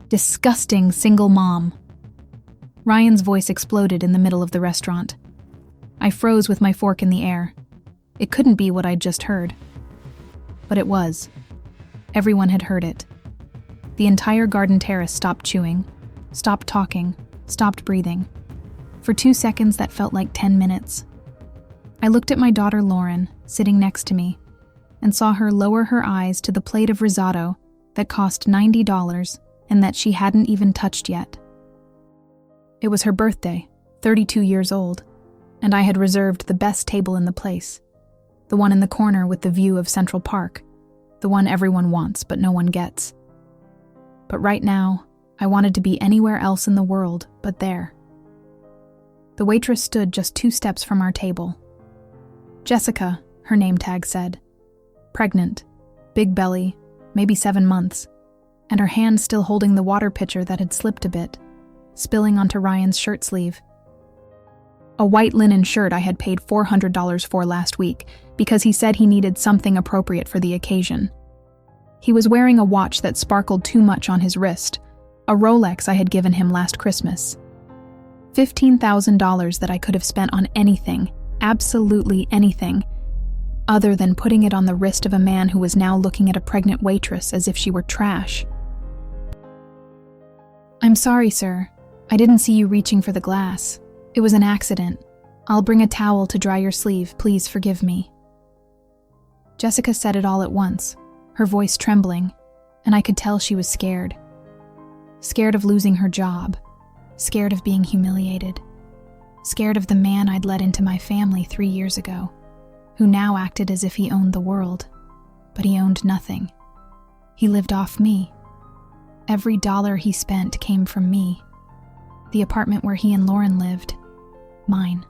Disgusting single mom. Ryan's voice exploded in the middle of the restaurant. I froze with my fork in the air. It couldn't be what I'd just heard. But it was. Everyone had heard it. The entire garden terrace stopped chewing, stopped talking, stopped breathing. For 2 seconds that felt like 10 minutes. I looked at my daughter Lauren, sitting next to me, and saw her lower her eyes to the plate of risotto that cost $90 and that she hadn't even touched yet. It was her birthday, 32 years old, and I had reserved the best table in the place, the one in the corner with the view of Central Park, the one everyone wants but no one gets. But right now, I wanted to be anywhere else in the world but there. The waitress stood just 2 steps from our table. Jessica, her name tag said. Pregnant, big belly, maybe 7 months, and her hand still holding the water pitcher that had slipped a bit, spilling onto Ryan's shirt sleeve. A white linen shirt I had paid $400 for last week because he said he needed something appropriate for the occasion. He was wearing a watch that sparkled too much on his wrist, a Rolex I had given him last Christmas. $15,000 that I could have spent on anything, absolutely anything, other than putting it on the wrist of a man who was now looking at a pregnant waitress as if she were trash. "I'm sorry, sir. I didn't see you reaching for the glass. It was an accident. I'll bring a towel to dry your sleeve. Please forgive me." Jessica said it all at once, her voice trembling, and I could tell she was scared. Scared of losing her job. Scared of being humiliated. Scared of the man I'd let into my family 3 years ago, who now acted as if he owned the world, but he owned nothing. He lived off me. Every dollar he spent came from me. The apartment where he and Lauren lived, mine.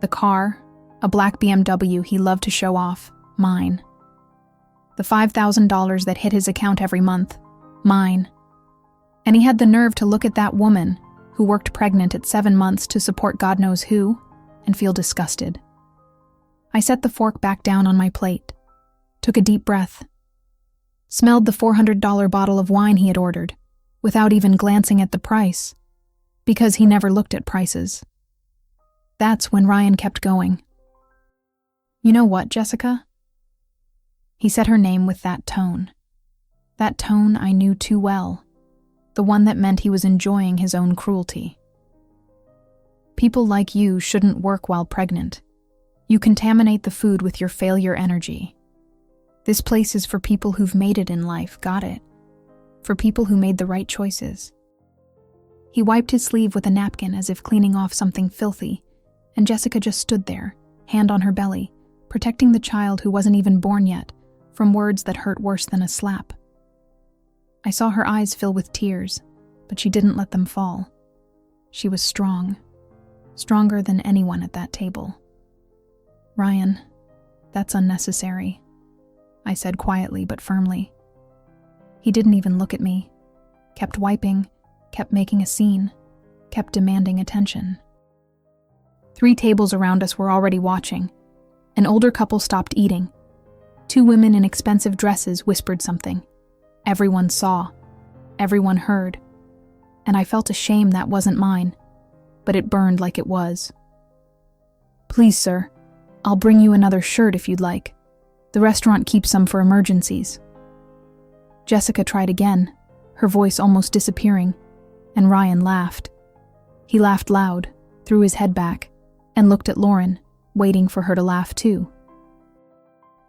The car, a black BMW he loved to show off, mine. The $5,000 that hit his account every month, mine. And he had the nerve to look at that woman, who worked pregnant at 7 months to support God knows who, and feel disgusted. I set the fork back down on my plate, took a deep breath, smelled the $400 bottle of wine he had ordered, without even glancing at the price, because he never looked at prices. That's when Ryan kept going. "You know what, Jessica?" He said her name with that tone I knew too well, the one that meant he was enjoying his own cruelty. "People like you shouldn't work while pregnant. You contaminate the food with your failure energy. This place is for people who've made it in life, got it? For people who made the right choices." He wiped his sleeve with a napkin as if cleaning off something filthy, and Jessica just stood there, hand on her belly, protecting the child who wasn't even born yet from words that hurt worse than a slap. I saw her eyes fill with tears, but she didn't let them fall. She was strong, stronger than anyone at that table. "Ryan, that's unnecessary," I said quietly but firmly. He didn't even look at me, kept wiping, kept making a scene, kept demanding attention. 3 tables around us were already watching. An older couple stopped eating. 2 women in expensive dresses whispered something. Everyone saw, everyone heard, and I felt a shame that wasn't mine, but it burned like it was. "Please, sir, I'll bring you another shirt if you'd like. The restaurant keeps some for emergencies." Jessica tried again, her voice almost disappearing, and Ryan laughed. He laughed loud, threw his head back, and looked at Lauren, waiting for her to laugh too.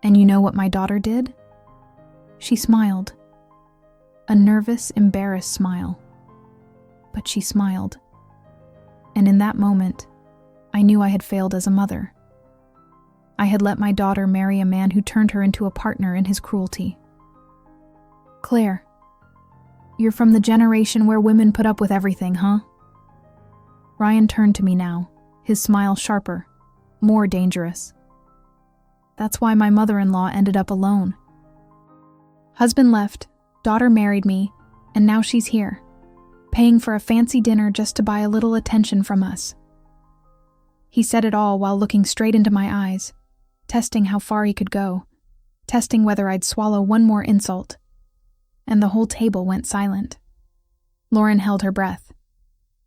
And you know what my daughter did? She smiled. A nervous, embarrassed smile. But she smiled. And in that moment, I knew I had failed as a mother. I had let my daughter marry a man who turned her into a partner in his cruelty. "Claire, you're from the generation where women put up with everything, huh?" Ryan turned to me now, his smile sharper, more dangerous. "That's why my mother-in-law ended up alone. Husband left, daughter married me, and now she's here, paying for a fancy dinner just to buy a little attention from us." He said it all while looking straight into my eyes, testing how far he could go, testing whether I'd swallow one more insult. And the whole table went silent. Lauren held her breath.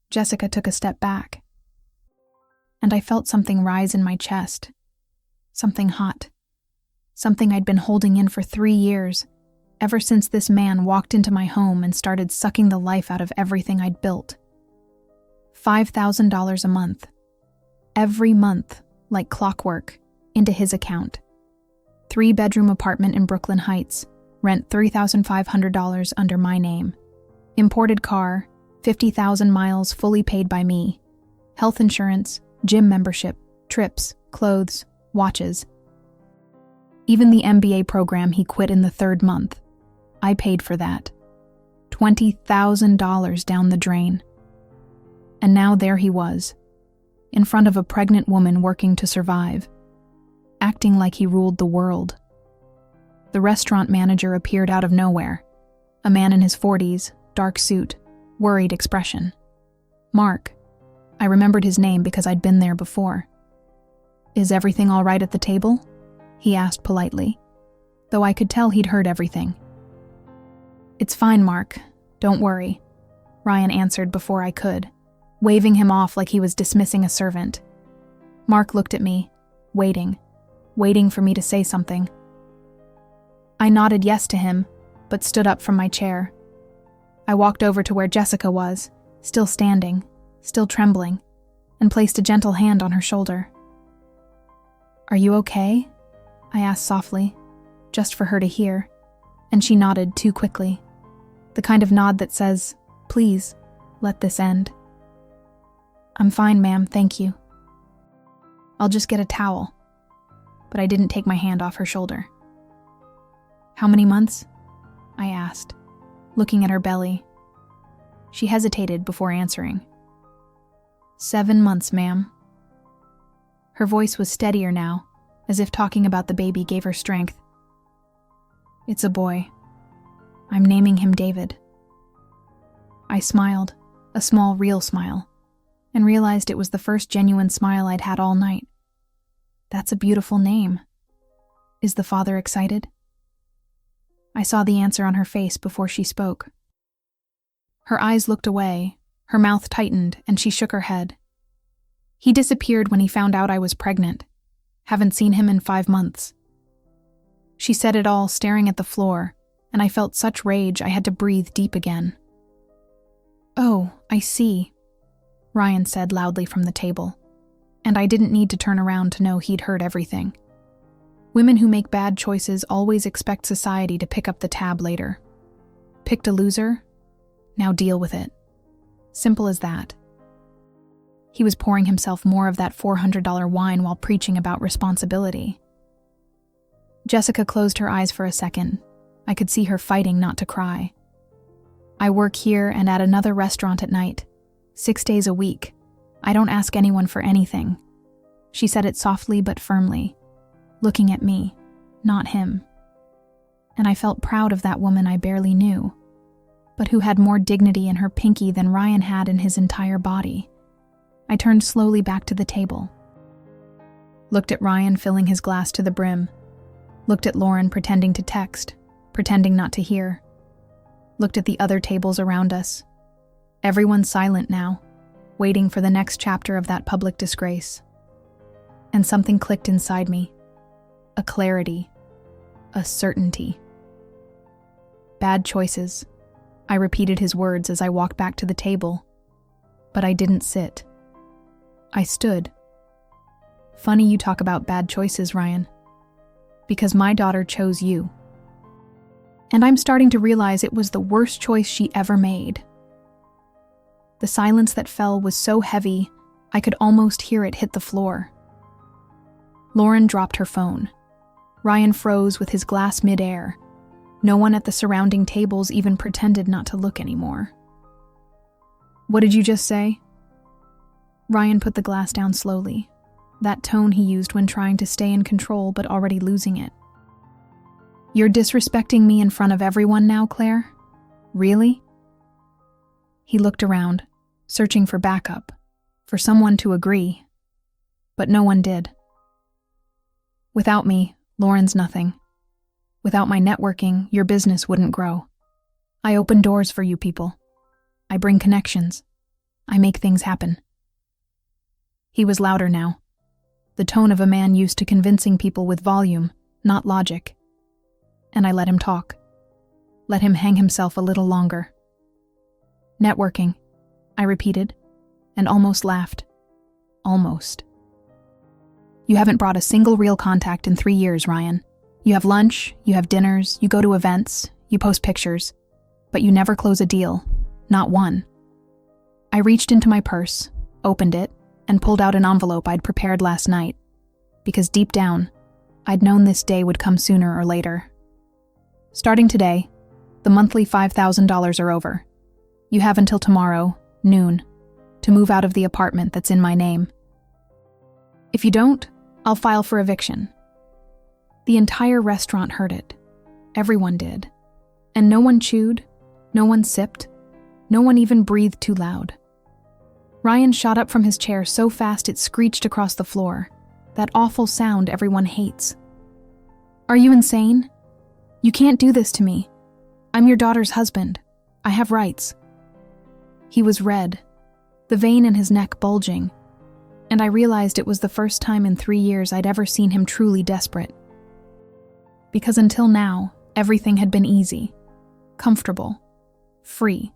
Jessica took a step back. And I felt something rise in my chest. Something hot. Something I'd been holding in for 3 years, ever since this man walked into my home and started sucking the life out of everything I'd built. $5,000 a month. Every month, like clockwork, into his account. 3-bedroom apartment in Brooklyn Heights, rent $3,500 under my name. Imported car, 50,000 miles fully paid by me. Health insurance, gym membership, trips, clothes, watches. Even the MBA program he quit in the 3rd month. I paid for that. $20,000 down the drain. And now there he was, in front of a pregnant woman working to survive, acting like he ruled the world. The restaurant manager appeared out of nowhere, a man in his 40s, dark suit, worried expression. Mark. I remembered his name because I'd been there before. "Is everything all right at the table?" he asked politely, though I could tell he'd heard everything. "It's fine, Mark. Don't worry," Ryan answered before I could, waving him off like he was dismissing a servant. Mark looked at me, waiting for me to say something. I nodded yes to him, but stood up from my chair. I walked over to where Jessica was, still standing, still trembling, and placed a gentle hand on her shoulder. "Are you okay?" I asked softly, just for her to hear, and she nodded too quickly. The kind of nod that says, "Please, let this end." "I'm fine, ma'am, thank you." "I'll just get a towel." But I didn't take my hand off her shoulder. "How many months?" I asked, looking at her belly. She hesitated before answering. 7 months, ma'am." Her voice was steadier now, as if talking about the baby gave her strength. "It's a boy. I'm naming him David." I smiled, a small, real smile, and realized it was the first genuine smile I'd had all night. That's a beautiful name. Is the father excited? I saw the answer on her face before she spoke. Her eyes looked away, her mouth tightened, and she shook her head. "He disappeared when he found out I was pregnant. Haven't seen him in 5 months." She said it all staring at the floor, and I felt such rage I had to breathe deep again. "Oh, I see," Ryan said loudly from the table, and I didn't need to turn around to know he'd heard everything. Women who make bad choices always expect society to pick up the tab later. Picked a loser? Now deal with it. Simple as that. He was pouring himself more of that $400 wine while preaching about responsibility. Jessica closed her eyes for a second. I could see her fighting not to cry. "I work here and at another restaurant at night, 6 days a week. I don't ask anyone for anything." She said it softly but firmly, looking at me, not him. And I felt proud of that woman I barely knew, but who had more dignity in her pinky than Ryan had in his entire body. I turned slowly back to the table. Looked at Ryan filling his glass to the brim. Looked at Lauren pretending to text, pretending not to hear. Looked at the other tables around us. Everyone's silent now, waiting for the next chapter of that public disgrace. And something clicked inside me. A clarity. A certainty. "Bad choices." I repeated his words as I walked back to the table. But I didn't sit. I stood. "Funny you talk about bad choices, Ryan. Because my daughter chose you. And I'm starting to realize it was the worst choice she ever made." The silence that fell was so heavy, I could almost hear it hit the floor. Lauren dropped her phone. Ryan froze with his glass mid-air. No one at the surrounding tables even pretended not to look anymore. "What did you just say?" Ryan put the glass down slowly, that tone he used when trying to stay in control but already losing it. "You're disrespecting me in front of everyone now, Claire? Really?" He looked around, searching for backup, for someone to agree, but no one did. "Without me, Lauren's nothing. Without my networking, your business wouldn't grow. I open doors for you people. I bring connections. I make things happen." He was louder now, the tone of a man used to convincing people with volume, not logic. And I let him talk. Let him hang himself a little longer. "Networking," I repeated, and almost laughed. Almost. "You haven't brought a single real contact in 3 years, Ryan. You have lunch, you have dinners, you go to events, you post pictures, but you never close a deal. Not one." I reached into my purse, opened it, and pulled out an envelope I'd prepared last night, because deep down, I'd known this day would come sooner or later. "Starting today, the monthly $5,000 are over. You have until tomorrow, noon, to move out of the apartment that's in my name. If you don't, I'll file for eviction." The entire restaurant heard it. Everyone did. And no one chewed, no one sipped, no one even breathed too loud. Ryan shot up from his chair so fast it screeched across the floor, that awful sound everyone hates. "Are you insane? You can't do this to me. I'm your daughter's husband. I have rights." He was red, the vein in his neck bulging, and I realized it was the first time in 3 years I'd ever seen him truly desperate. Because until now, everything had been easy, comfortable, free.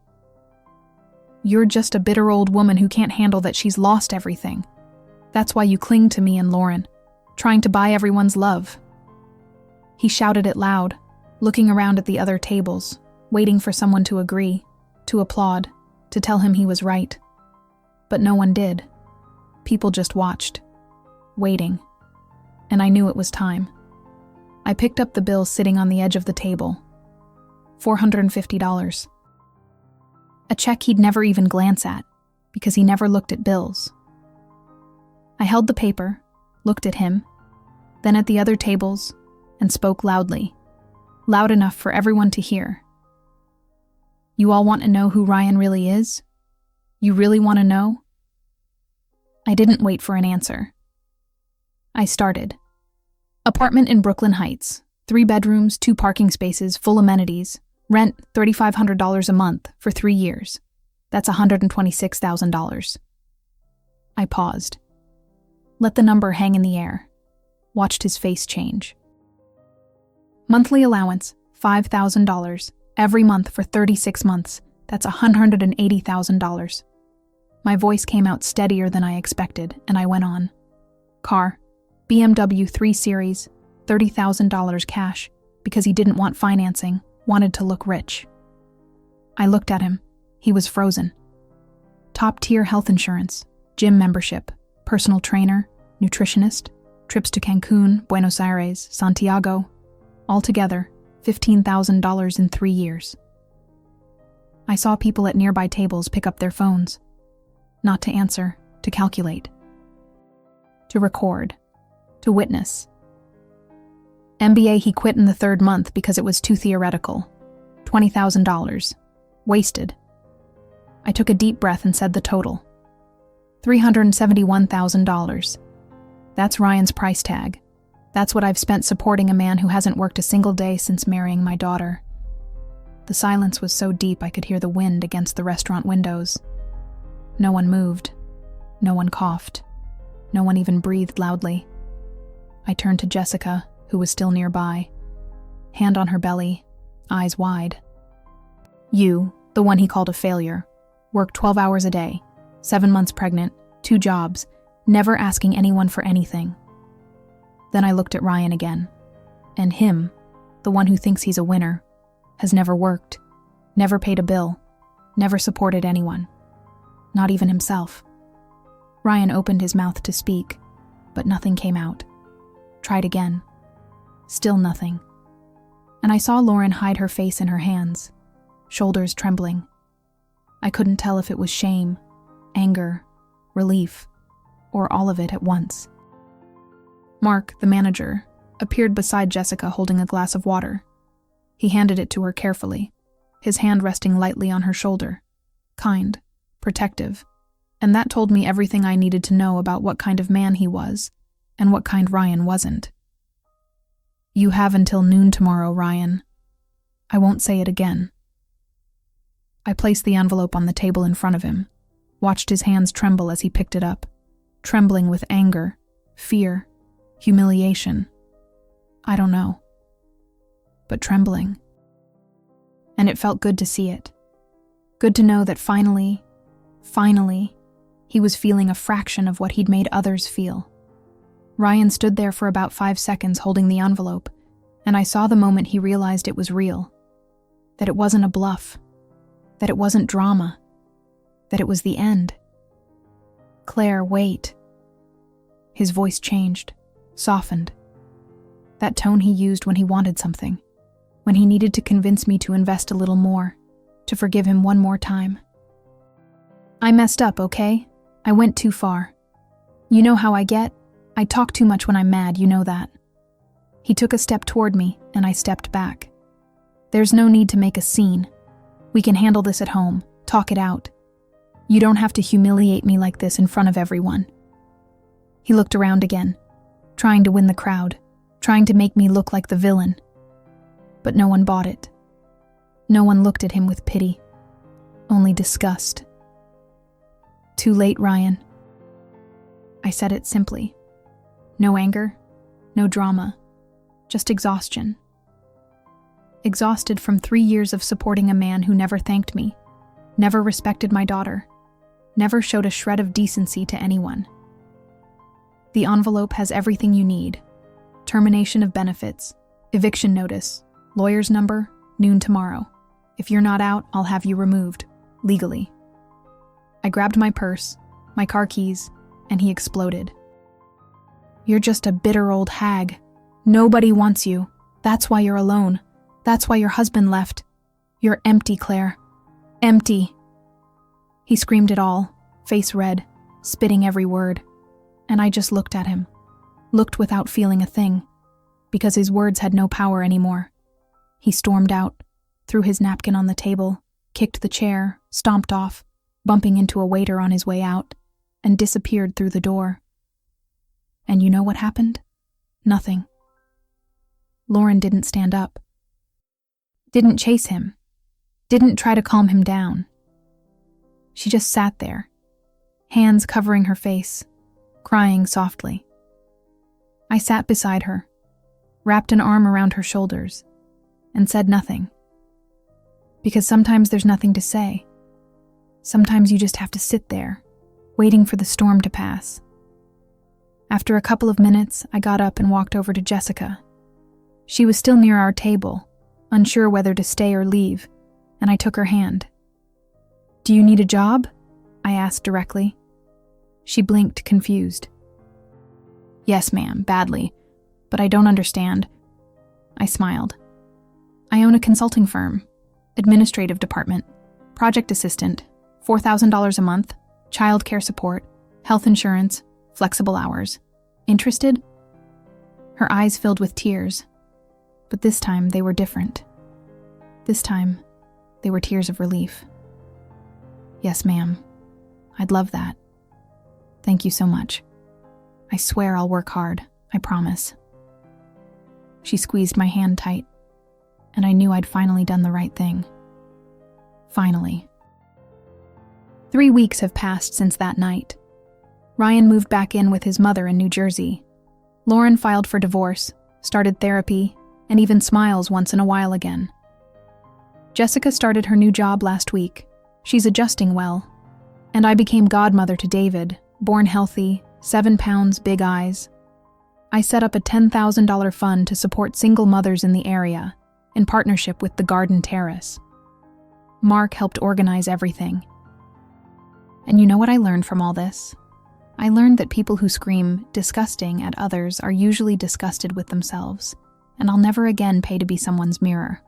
"You're just a bitter old woman who can't handle that she's lost everything. That's why you cling to me and Lauren, trying to buy everyone's love." He shouted it loud, looking around at the other tables, waiting for someone to agree, to applaud, to tell him he was right. But no one did. People just watched, waiting, and I knew it was time. I picked up the bill sitting on the edge of the table. $450. A check he'd never even glance at, because he never looked at bills. I held the paper, looked at him, then at the other tables, and spoke loudly, loud enough for everyone to hear. "You all want to know who Ryan really is? You really want to know?" I didn't wait for an answer. I started. "Apartment in Brooklyn Heights, 3 bedrooms, 2 parking spaces, full amenities. Rent $3,500 a month for 3 years. That's $126,000. I paused. Let the number hang in the air. Watched his face change. "Monthly allowance, $5,000. Every month for 36 months. That's $180,000. My voice came out steadier than I expected, and I went on. "Car, BMW 3 Series, $30,000 cash, because he didn't want financing. Wanted to look rich." I looked at him. He was frozen. "Top-tier health insurance, gym membership, personal trainer, nutritionist, trips to Cancun, Buenos Aires, Santiago. Altogether, $15,000 in 3 years. I saw people at nearby tables pick up their phones. Not to answer, to calculate. To record. To witness. MBA he quit in the 3rd month because it was too theoretical. $20,000. Wasted. I took a deep breath and said the total. $371,000. That's Ryan's price tag. That's what I've spent supporting a man who hasn't worked a single day since marrying my daughter. The silence was so deep I could hear the wind against the restaurant windows. No one moved. No one coughed. No one even breathed loudly. I turned to Jessica, who was still nearby. Hand on her belly, eyes wide. "You, the one he called a failure, worked 12 hours a day, 7 months pregnant, 2 jobs, never asking anyone for anything." Then I looked at Ryan again. And him, the one who thinks he's a winner, has never worked, never paid a bill, never supported anyone. Not even himself. Ryan opened his mouth to speak, but nothing came out. Tried again. Still nothing. And I saw Lauren hide her face in her hands, shoulders trembling. I couldn't tell if it was shame, anger, relief, or all of it at once. Mark, the manager, appeared beside Jessica holding a glass of water. He handed it to her carefully, his hand resting lightly on her shoulder. Kind, protective, and that told me everything I needed to know about what kind of man he was, and what kind Ryan wasn't. "You have until noon tomorrow, Ryan. I won't say it again." I placed the envelope on the table in front of him, watched his hands tremble as he picked it up, trembling with anger, fear, humiliation. I don't know. But trembling. And it felt good to see it. Good to know that finally, he was feeling a fraction of what he'd made others feel. Ryan stood there for about 5 seconds holding the envelope, and I saw the moment he realized it was real. That it wasn't a bluff. That it wasn't drama. That it was the end. Claire, wait. His voice changed, softened. That tone he used when he wanted something, when he needed to convince me to invest a little more, to forgive him one more time. I messed up, okay? I went too far. You know how I get? I talk too much when I'm mad, you know that. He took a step toward me, and I stepped back. There's no need to make a scene. We can handle this at home, talk it out. You don't have to humiliate me like this in front of everyone. He looked around again, trying to win the crowd, trying to make me look like the villain. But no one bought it. No one looked at him with pity, only disgust. Too late, Ryan. I said it simply. No anger, no drama, just exhaustion. Exhausted from 3 years of supporting a man who never thanked me, never respected my daughter, never showed a shred of decency to anyone. The envelope has everything you need. Termination of benefits, eviction notice, lawyer's number, noon tomorrow. If you're not out, I'll have you removed, legally. I grabbed my purse, my car keys, and he exploded. You're just a bitter old hag. Nobody wants you. That's why you're alone. That's why your husband left. You're empty, Claire. Empty. He screamed it all, face red, spitting every word. And I just looked at him. Looked without feeling a thing, because his words had no power anymore. He stormed out, threw his napkin on the table, kicked the chair, stomped off, bumping into a waiter on his way out, and disappeared through the door. And you know what happened? Nothing. Lauren didn't stand up. Didn't chase him. Didn't try to calm him down. She just sat there, hands covering her face, crying softly. I sat beside her, wrapped an arm around her shoulders, and said nothing. Because sometimes there's nothing to say. Sometimes you just have to sit there, waiting for the storm to pass. After a couple of minutes, I got up and walked over to Jessica. She was still near our table, unsure whether to stay or leave, and I took her hand. Do you need a job? I asked directly. She blinked, confused. Yes, ma'am, badly, but I don't understand. I smiled. I own a consulting firm, administrative department, project assistant, $4,000 a month, child care support, health insurance, flexible hours. Interested? Her eyes filled with tears, but this time they were different. This time, they were tears of relief. Yes, ma'am. I'd love that. Thank you so much. I swear I'll work hard, I promise. She squeezed my hand tight, and I knew I'd finally done the right thing. Finally. 3 weeks have passed since that night. Ryan moved back in with his mother in New Jersey. Lauren filed for divorce, started therapy, and even smiles once in a while again. Jessica started her new job last week. She's adjusting well. And I became godmother to David, born healthy, 7 pounds, big eyes. I set up a $10,000 fund to support single mothers in the area, in partnership with the Garden Terrace. Mark helped organize everything. And you know what I learned from all this? I learned that people who scream disgusting at others are usually disgusted with themselves, and I'll never again pay to be someone's mirror.